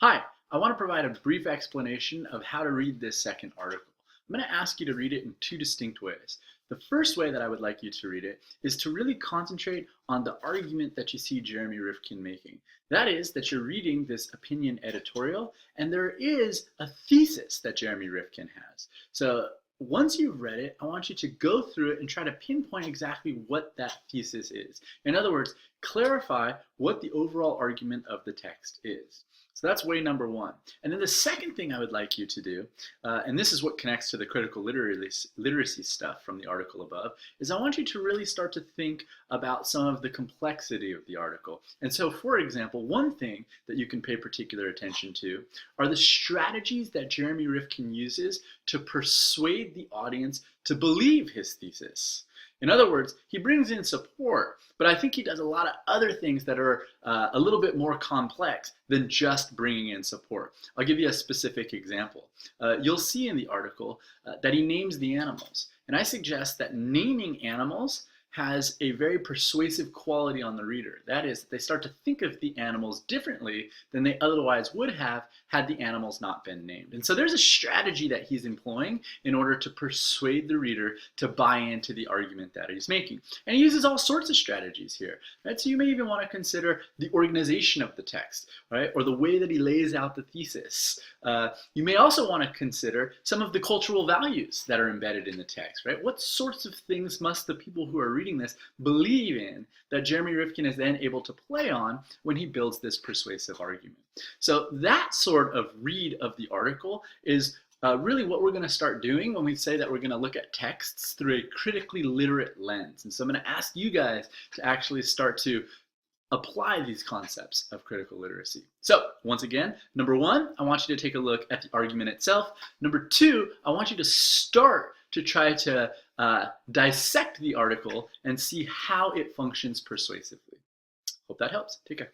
Hi, I want to provide a brief explanation of how to read this second article. I'm going to ask you to read it in two distinct ways. The first way that I would like you to read it is to really concentrate on the argument that you see Jeremy Rifkin making. That is, that you're reading this opinion editorial, and there is a thesis that Jeremy Rifkin has. So once you've read it, I want you to go through it and try to pinpoint exactly what that thesis is. In other words, clarify what the overall argument of the text is. So that's way number one. And then the second thing I would like you to do, and this is what connects to the critical literacy stuff from the article above, is I want you to really start to think about some of the complexity of the article. And so, for example, one thing that you can pay particular attention to are the strategies that Jeremy Rifkin uses to persuade the audience to believe his thesis. In other words, he brings in support, but I think he does a lot of other things that are a little bit more complex than just bringing in support. I'll give you a specific example. You'll see in the article that he names the animals, and I suggest that naming animals has a very persuasive quality on the reader. That is, they start to think of the animals differently than they otherwise would have had the animals not been named. And so there's a strategy that he's employing in order to persuade the reader to buy into the argument that he's making. And he uses all sorts of strategies here, right? So you may even want to consider the organization of the text, right? Or the way that he lays out the thesis. You may also want to consider some of the cultural values that are embedded in the text, right? What sorts of things must the people who are reading this believe in that Jeremy Rifkin is then able to play on when he builds this persuasive argument. So that sort of read of the article is really what we're going to start doing when we say that we're going to look at texts through a critically literate lens. And so I'm going to ask you guys to actually start to apply these concepts of critical literacy. So once again, number one, I want you to take a look at the argument itself. Number two, I want you to start to try to dissect the article and see how it functions persuasively. Hope that helps. Take care.